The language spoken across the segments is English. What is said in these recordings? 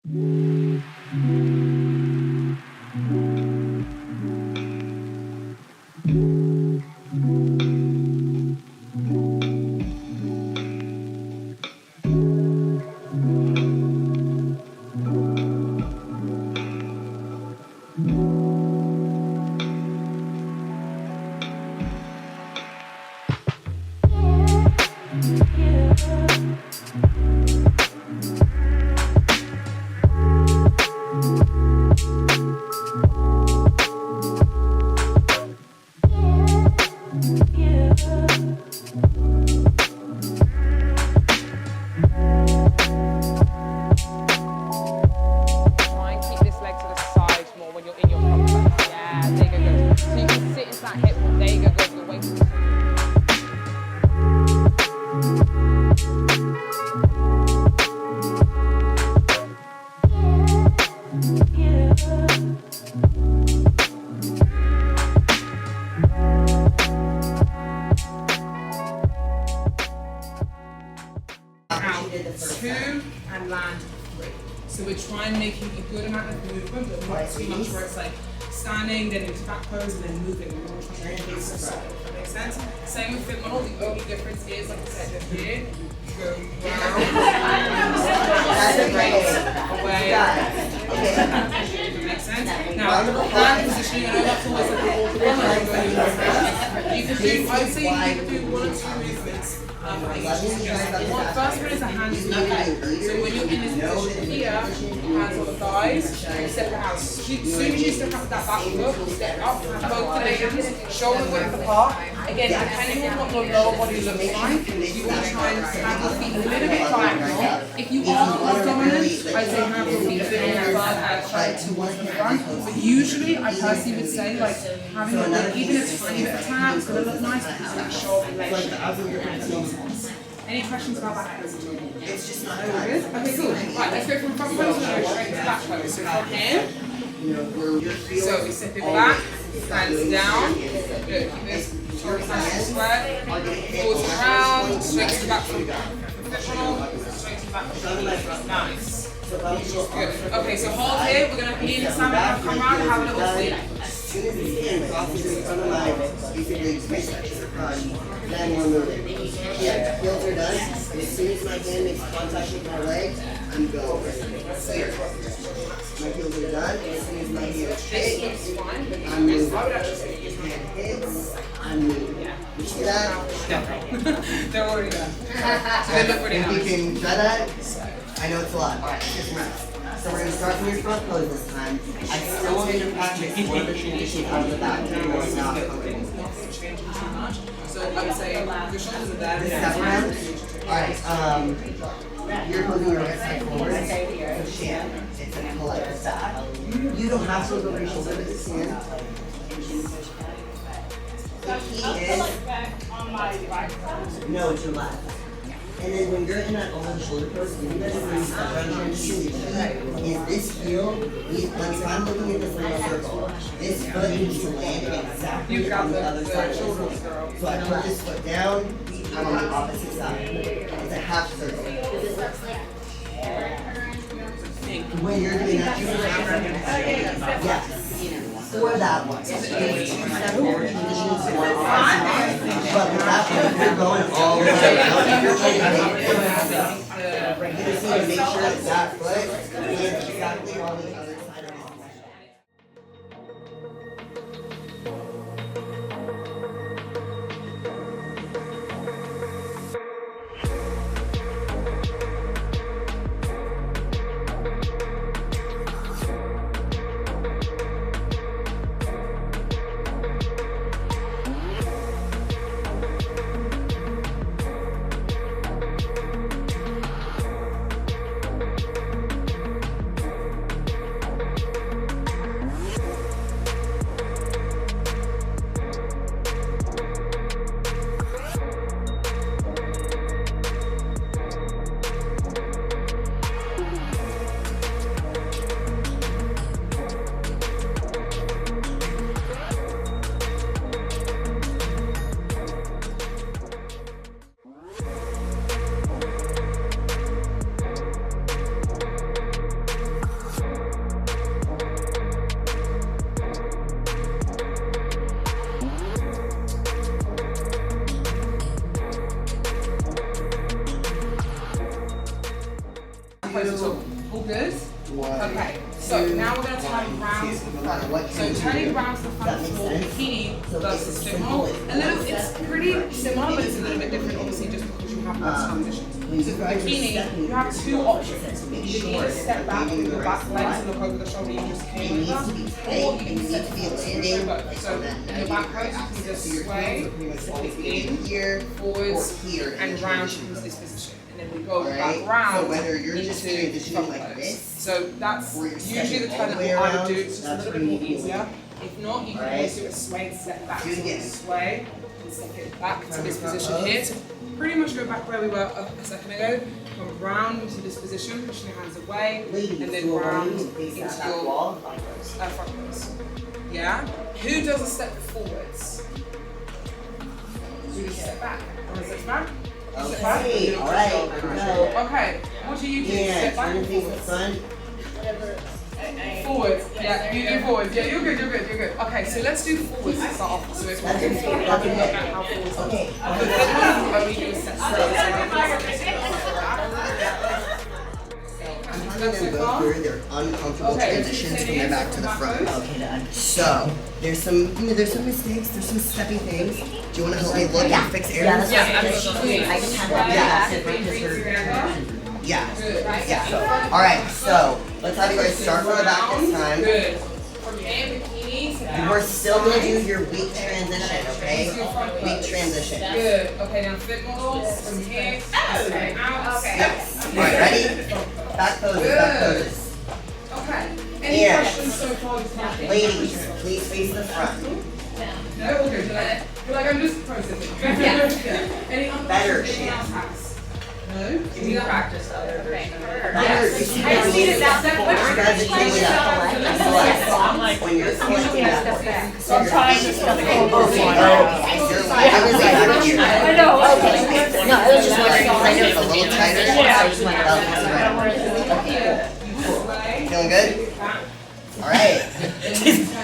Two and land three. So we're trying making a good amount of movement, but not too much where it's like standing, then into back pose, and then moving. We're all trying to make this solid, if that makes sense. Same with fit model, the only difference is, like I said, here, go round, away, if that makes sense. Now, hand positioning, I know that's always like an awkward one. You can do, I would say you can do 1 or 2 movements. First one is a hand to the head. So when you're in this position here, hands on the thighs, you step out. As soon as you step up that back foot, step up, have both the legs, shoulder width apart. Again, depending on what your lower body looks like, you want to try and have your feet a little bit diagonal. If you are more dominant, I'd say have your feet a bit on the front and try towards the front. But usually, I personally would say, like, having even a tiny bit of tab is going to look nice because that shoulder leg. Any questions about that? It's just not good. Okay, cool. Right, let's go from front pose and go straight to back pose. So from here, so we sit people back, hands down. Good. Keep this shoulders nice and square. Forwards and around, straight to the back from professional, straight to the back from nice. Good. Okay, so hold here. We're going to lean the stomach, come around and have a little sleep. As soon as his hand crosses in front of mine, basically 3 stretches across, then we're moving. Yeah, heels are done. And as soon as my hand makes contact with my leg, I'm going. My heels are done. And as soon as my heel is straight, I'm moving. Hand hits, I'm moving. You see that? They're already done. So they look pretty If you nice. can try that, I know it's a lot. Alright, just rest. So we're going to start from your front pose this time. I still want you to practice one of the transition out of the back. You're not comfortable. So I would say your shoulders are there. Step around. Alright, you're moving your right side forward. So shan, it's a pull-up. You don't have to look over your shoulder with this hand. The key is, no, it's your left. And then when you're in that over the shoulder pose, if you guys are doing step around transition, the key is this heel, like if I'm looking at this little circle, this foot needs to land exactly on the other side of the circle. So I put this foot down, I'm on the opposite side. It's a half circle. When you're doing that, you yes. For that one. It's 2 step forward transitions, 1 opposite. But with that one, you're going all the way out. You're trying to make you just need to make sure that that foot lands exactly on the other side of the leg. All good? Okay, so now we're going to turn round to the front. So turning round to the front for bikini versus fit model. It's pretty similar, but it's a little bit different, obviously, just because you have less transitions. So for bikini, you have two options. You can either step back with your back legs and look over the shoulder you just came over, or you can step forward. So in your back pose, you can just sway, in, forwards, and round towards this position. And then we go back round. So whether you're just transitioning like this, so that's usually the turn that I would do. It's just a little bit more easier. If not, you can always do a sway and step back. So sway and step it back to this position here. So pretty much go back where we were a second ago. Come round into this position, pushing your hands away, and then round into your front pose. Yeah? Who does a step forwards? Who does a step back? Want to step back? Okay, alright, okay, what do you do? Step back and forwards. Forwards, yeah, you do forwards. Yeah, you're good. Okay, so let's do forwards to start off. So if we're doing forwards, look at how forwards are. Okay. Only do a set. I'm going to go through their uncomfortable transitions from their back to the front. Okay, done. So, there's some mistakes, there's some steppy things. Do you want to help me look and fix errors? Yeah. Alright, so, let's have you guys start from the back this time. Good. From here, bikini. We're still going to do your weak transition, okay? Weak transition. Good. Okay, now fit models from here. Okay, out. Yes. Alright, ready? Back poses, Okay. Any questions so far? Ladies, please face the front. No, all good. You're like, I'm just processing. Any other better questions anyone else has? No? Can you practice other version? Yes. I just need it that When you're collecting that. So I'm trying to stuff it over. I know, okay. No, I was just wondering because I know it's a little tighter. Yeah, I just wondered. Feeling good? Alright.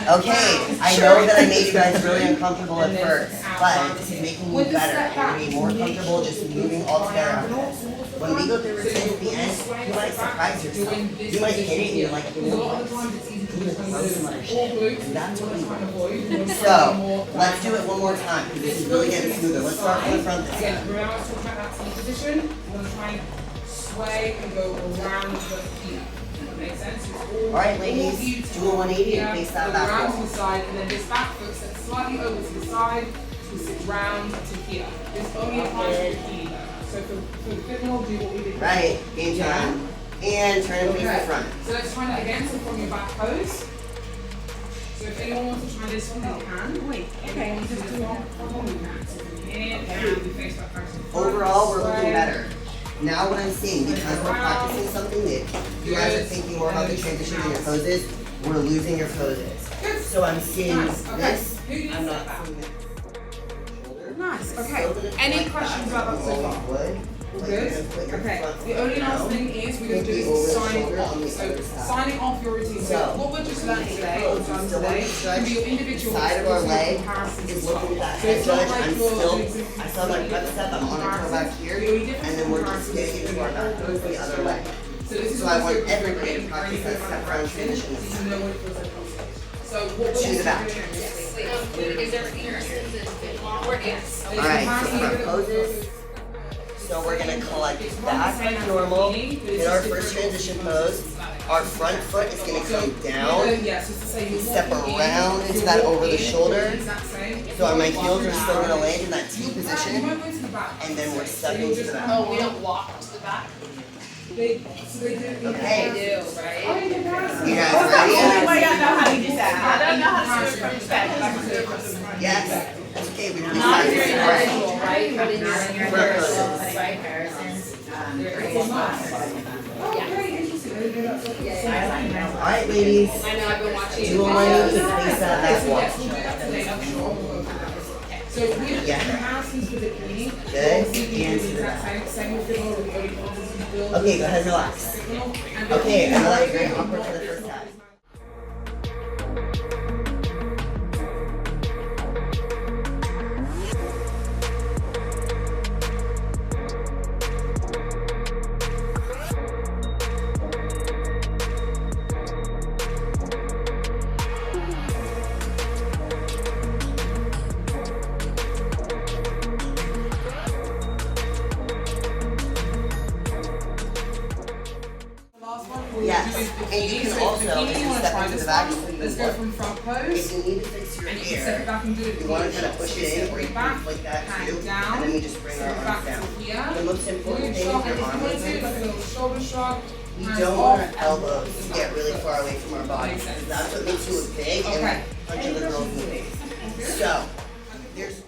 Okay, I know that I made you guys really uncomfortable at first, but this is making you better. You're going to be more comfortable just moving all together. When we go through routine at the end, you might surprise yourself. You might hit it and you're like, you know what? And that's what we want. So, let's do it one more time because this is really getting smoother. Let's start from the front this time. Remember I was talking about that same position? You want to try and sway and go around the feet. Makes sense? Alright ladies, do a 180 and face that back round to wall. the side and then this back foot sets slightly over to the side to sit round to here. This only applies to the bikini though. So for the fit model, do what we did. Right, game time. And turn and face the front. So let's try that again. So from your back pose. So if anyone wants to try this one, they can. Wait, okay. Just do one we can. So from here, and we face back first. Overall, we're looking better. Now what I'm seeing, because we're practicing something new, you guys are thinking more about the transition in your poses, we're losing your poses. So I'm seeing this, I'm not seeing this. Nice, okay. Any questions about that so far? Good? Okay. The only last thing is we're going to do is signing off. So signing off your routine. So what we're just learning today, or done today, can be your individual side of our leg comparisons is as well. looking at So that it's not judge. like I'm you're still, I saw my front step, I'm on a toe back here, and then we're just getting into our back toes the other leg. So I want everybody to practice that step round transition. You know what it feels like. So what To the back. Is there Henderson's and fit model? Yes. Alright, so front poses. So we're gonna collect back like normal, in our first transition pose. Our front foot is gonna come down, step around into that over the shoulder. So my heels are still gonna land in that T position, and then we're stepping to the back. Oh, we don't walk to the back? Okay. They do, right? You guys ready? I don't know how to do that. I don't know how to switch from back. Yes. Okay, we really practice. Alright. Right? But in your Front poses. right, Harrison's, Alright, ladies. I know, I've been watching. Do a 180 and face that back wall. So with comparisons with the bikini, Good. And to the back. same with the model, the only poses we build. Okay, go ahead and relax. Okay, I know that's very awkward for the first time. And you can So also, bikini, if you you want to step try into this the back, one. Let's go from front if pose. you need to fix your And you can step it hair, back and do it. you want to kind of push it in, or you can back, like that hand too, down, and then we just bring our step arms back down. to here. The most important thing Shrug, is if your you arm want to do movement. like a little shoulder shrug. We hands don't off, want our and elbows to get really far away from our body, Makes sense. because that's what makes you look big and Okay. like punch other girls in the face. So, there's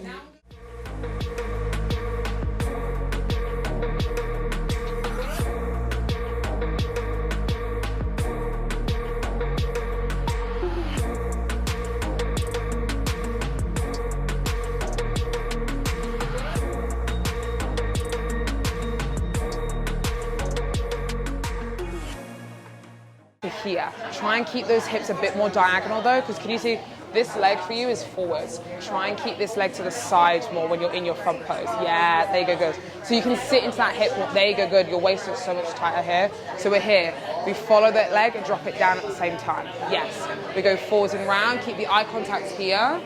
here. Try and keep those hips a bit more diagonal though, because can you see this leg for you is forwards. Try and keep this leg to the side more when you're in your front pose. Yeah, there you go, good. So you can sit into that hip more. There you go, good. Your waist is so much tighter here. So we're here. We follow that leg and drop it down at the same time. Yes. We go forwards and round, keep the eye contact here,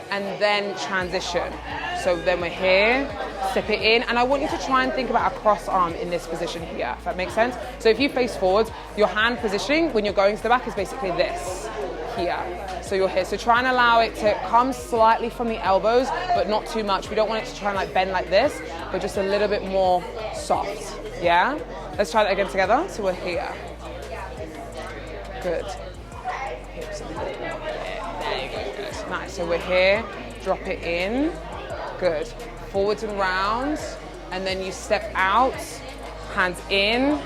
and then transition. So then we're here, step it in, and I want you to try and think about a cross arm in this position here, if that makes sense. So if you face forwards, your hand positioning when you're going to the back is basically this, here. So you're here. So try and allow it to come slightly from the elbows, but not too much. We don't want it to try and like bend like this, but just a little bit more soft, yeah? Let's try that again together. So we're here. Good. Hips a little bit more. Yeah, there you go, good. Nice, so we're here, drop it in. Good. Forwards and rounds, and then you step out, hands in,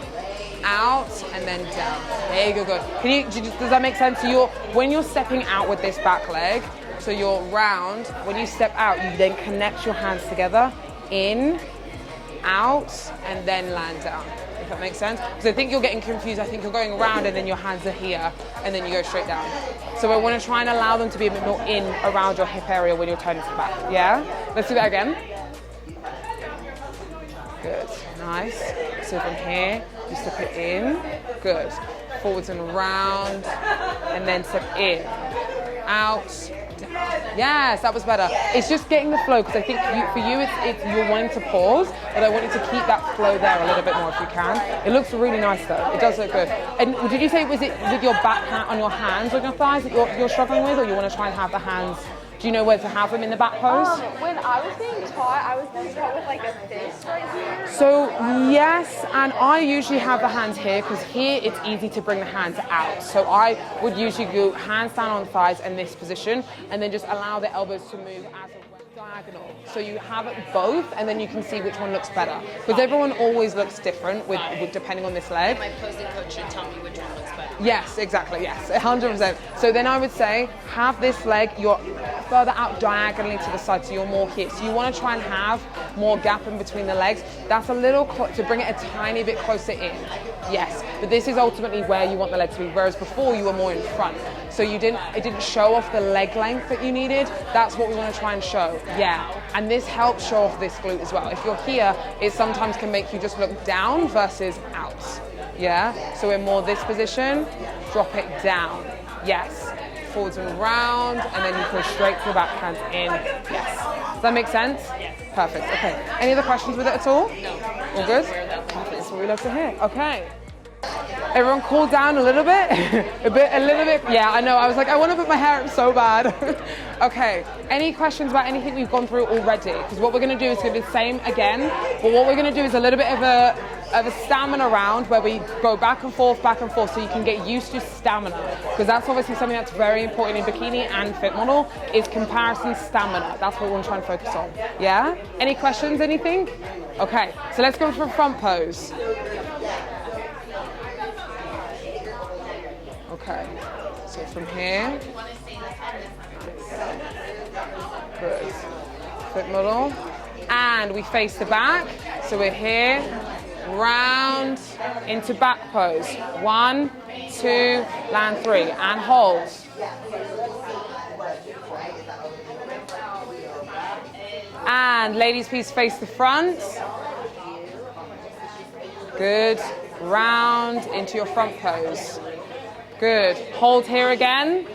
out, and then down. There you go, good. Does that make sense? So when you're stepping out with this back leg, so you're round, when you step out, you then connect your hands together, in, out, and then land down. If that makes sense? Because I think you're getting confused. I think you're going around and then your hands are here, and then you go straight down. So I want to try and allow them to be a bit more in around your hip area when you're turning to the back. Yeah? Let's do that again. Good. Nice. So from here, you step it in. Good. Forwards and around, and then step in, out, down. Yes, that was better. It's just getting the flow, because I think for you, you're wanting to pause, but I want you to keep that flow there a little bit more if you can. It looks really nice though. It does look good. And did you say, was it with your back hand on your hands on your thighs that you're struggling with, or you want to try and have the hands? Do you know where to have them in the back pose? When I was being taught, I was being taught with like a fist right here. So yes, and I usually have the hands here, because here it's easy to bring the hands out. So I would usually go hands down on thighs in this position, and then just allow the elbows to move as a diagonal. So you have it both, and then you can see which one looks better. Because everyone always looks different with depending on this leg. My posing coach should tell me which one looks better. Yes, exactly, yes, 100%. So then I would say, have this leg, you're further out diagonally to the side, so you're more here. So you want to try and have more gap in between the legs. That's a little, to bring it a tiny bit closer in. Yes, but this is ultimately where you want the leg to be, whereas before you were more in front. So it didn't show off the leg length that you needed. That's what we want to try and show, yeah. And this helps show off this glute as well. If you're here, it sometimes can make you just look down versus out. Yeah, so we're more this position, drop it down, yes, forwards and round, and then you push straight to the back, hands in, yes. Does that make sense? Yes. Perfect, okay. Any other questions with it at all? No. All good? Perfect, that's what we love to hear. Okay. Everyone cool down a little bit? a little bit? Yeah, I know, I was like, I want to put my hair up so bad. Okay, any questions about anything we've gone through already? Because what we're going to do is going to be the same again, but what we're going to do is a little bit of a stamina round where we go back and forth, so you can get used to stamina. Because that's obviously something that's very important in bikini and fit model, is comparison stamina. That's what we want to try and focus on. Yeah? Any questions, anything? Okay, so let's go for a front pose. Okay, so from here, good, foot model, and we face the back, so we're here, round, into back pose, 1, 2, land 3, and hold. And ladies, please face the front, good, round, into your front pose. Good. Hold here again.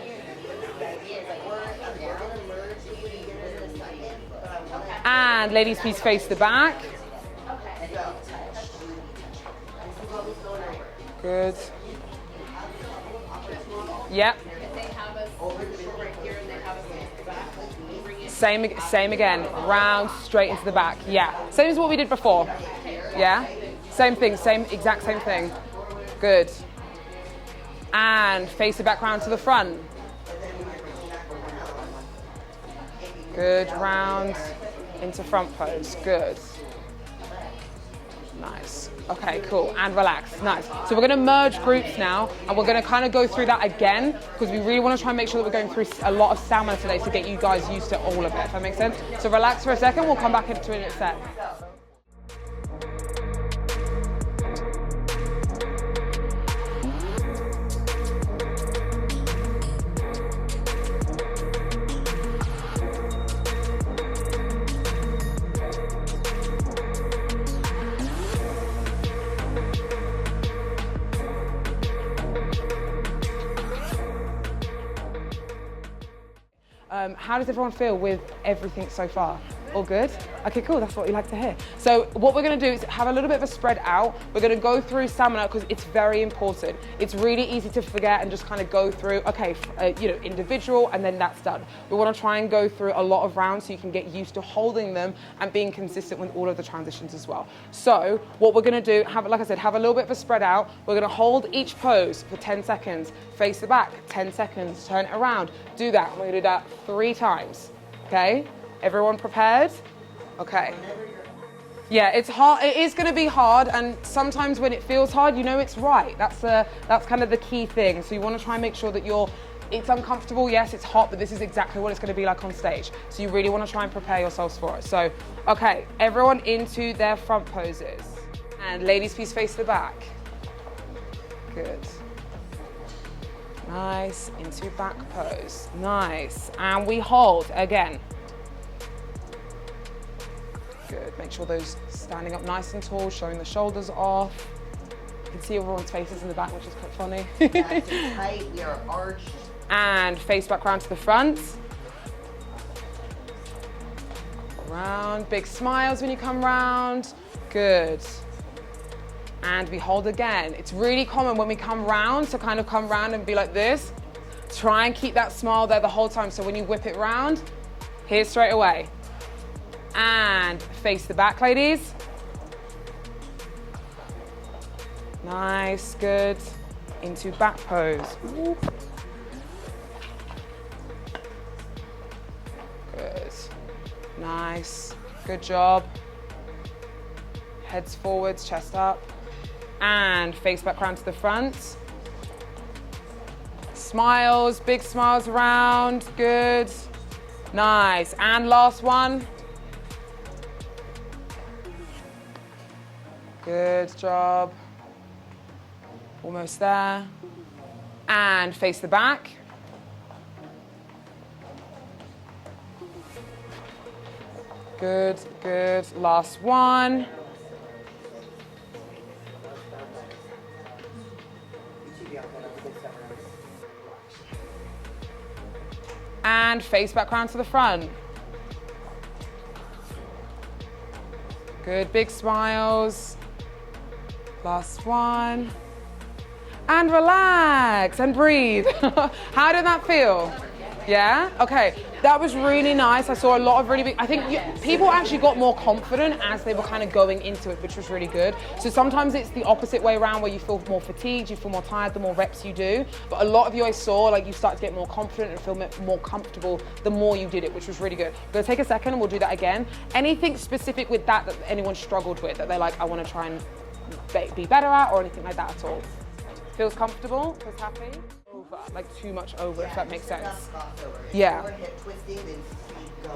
And ladies, please face the back. Good. Yep. Same again. Round, straight into the back. Yeah. Same as what we did before. Yeah. Same thing. Exact same thing. Good. And face it back round to the front. Good. Round into front pose. Good. Nice. Okay, cool. And relax. Nice. So we're going to merge groups now, and we're going to kind of go through that again, because we really want to try and make sure that we're going through a lot of stamina today to get you guys used to all of it, if that makes sense. So relax for a second. We'll come back into it in a sec. How does everyone feel with everything so far? All good? Okay, cool, that's what we like to hear. So what we're gonna do is have a little bit of a spread out. We're gonna go through stamina because it's very important. It's really easy to forget and just kind of go through, okay, individual, and then that's done. We wanna try and go through a lot of rounds so you can get used to holding them and being consistent with all of the transitions as well. So what we're gonna do, like I said, have a little bit of a spread out. We're gonna hold each pose for 10 seconds, face the back, 10 seconds, turn it around. Do that, we're gonna do that 3 times, okay? Everyone prepared? Okay. Yeah, it's hard. It is going to be hard, and sometimes when it feels hard, you know it's right. That's kind of the key thing. So you want to try and make sure that it's uncomfortable. Yes, it's hot, but this is exactly what it's going to be like on stage. So you really want to try and prepare yourselves for it. So, okay, everyone into their front poses, and ladies, please face the back. Good. Nice. Into back pose. Nice. And we hold again. Good, make sure those standing up nice and tall, showing the shoulders off. You can see everyone's faces in the back, which is quite funny. Nice and tight, we are arched. And face back round to the front. Round, big smiles when you come round. Good. And we hold again. It's really common when we come round to kind of come round and be like this. Try and keep that smile there the whole time, so when you whip it round, here straight away. And face the back, ladies. Nice, good. Into back pose. Good. Nice, good job. Heads forwards, chest up. And face back round to the front. Smiles, big smiles around, good. Nice, and last one. Good job. Almost there. And face the back. Good, good. Last one. And face back round to the front. Good, big smiles. Last one. And relax and breathe. How did that feel? Yeah? Okay, that was really nice. I saw a lot of really big, I think people actually got more confident as they were kind of going into it, which was really good. So sometimes it's the opposite way around where you feel more fatigued, you feel more tired the more reps you do. But a lot of you I saw, like you start to get more confident and feel more comfortable the more you did it, which was really good. We're gonna take a second and we'll do that again. Anything specific with that anyone struggled with, that they're like, I wanna try and be better at, or anything like that at all? Feels comfortable? Feels happy? Over, like too much over, if that makes sense. Yeah.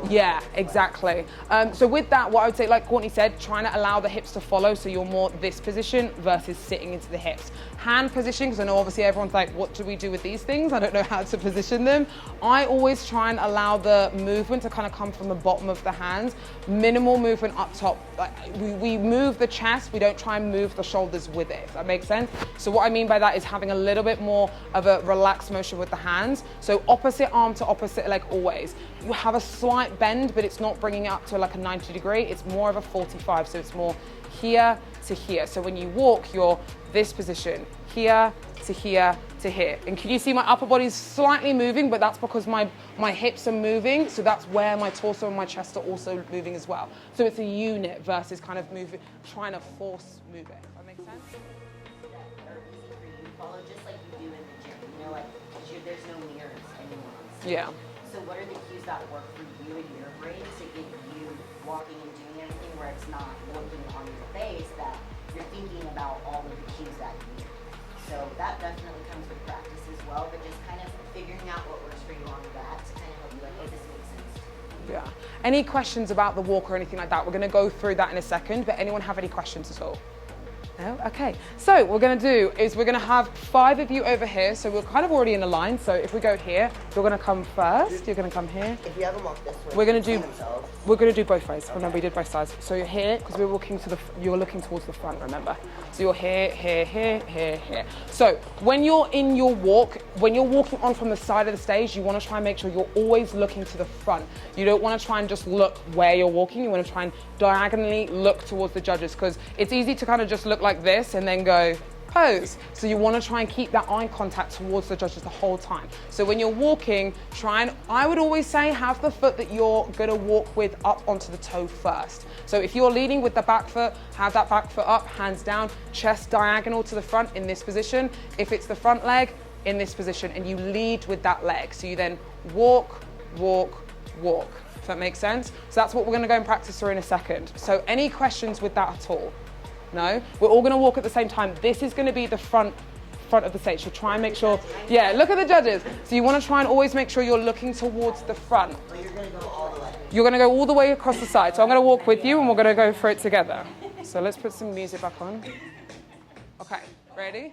Yeah, exactly. So with that, what I would say, like Courtney said, trying to allow the hips to follow, so you're more this position versus sitting into the hips. Hand position, because I know obviously everyone's like, what do we do with these things? I don't know how to position them. I always try and allow the movement to kind of come from the bottom of the hands. Minimal movement up top. Like, we move the chest, we don't try and move the shoulders with it, if that makes sense. So what I mean by that is having a little bit more of a relaxed relaxed motion with the hands. So opposite arm to opposite leg always. You have a slight bend, but it's not bringing it up to like a 90 degree. It's more of a 45, so it's more here to here. So when you walk, you're this position, here to here to here. And can you see my upper body's slightly moving, but that's because my hips are moving, so that's where my torso and my chest are also moving as well. So it's a unit versus kind of moving, trying to force move it. That make sense? That are easy for you to follow, just like you do in the gym. You know, like, 'cause there's no mirrors anymore. Yeah. So what are the cues that work for you in your brain to get you walking and doing everything where it's not looking on your face, that you're thinking about all of the cues that you need? So that definitely comes with practice as well, but just kind of figuring out what works for you on that to kind of help you like, oh, this makes sense. Yeah. Any questions about the walk or anything like that? We're going to go through that in a second, but anyone have any questions at all? No? Okay. So what we're going to do is we're going to have 5 of you over here. So we're kind of already in a line. So if we go here, you're going to come first. You're going to come here. If you have them walk this way, We're going to do both ways. Remember, we did both sides. So you're here because we're walking you're looking towards the front, remember? So you're here, here, here, here, here. So when you're in your walk, when you're walking on from the side of the stage, you want to try and make sure you're always looking to the front. You don't want to try and just look where you're walking. You want to try and diagonally look towards the judges, because it's easy to kind of just look like this and then go pose. So you want to try and keep that eye contact towards the judges the whole time. So when you're walking, I would always say, have the foot that you're going to walk with up onto the toe first. So if you're leading with the back foot, have that back foot up, hands down, chest diagonal to the front in this position. If it's the front leg, in this position, and you lead with that leg. So you then walk, walk, walk. If that makes sense? So that's what we're going to go and practice through in a second. So any questions with that at all? No? We're all going to walk at the same time. This is going to be the front of the stage. So try and make sure, yeah, look at the judges. So you want to try and always make sure you're looking towards the front. But you're going to go all the way. You're going to go all the way across the side. So I'm going to walk with you and we're going to go through it together. So let's put some music back on. Okay, ready?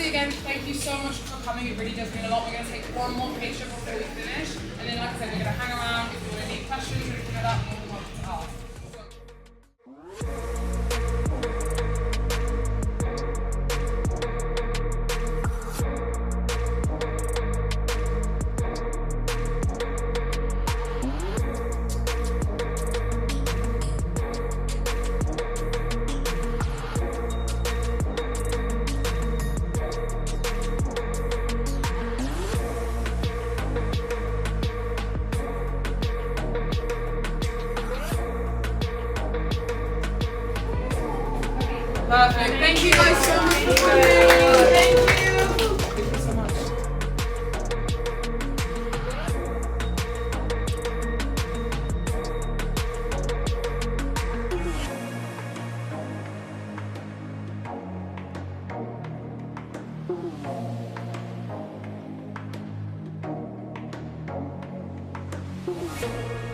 Again, thank you so much for coming. It really does mean a lot. We're going to take one more picture before we finish, and then, like I said, we're going to hang around. Perfect. Thank you guys so much for coming. Thank you. Thank you so much. Thank you.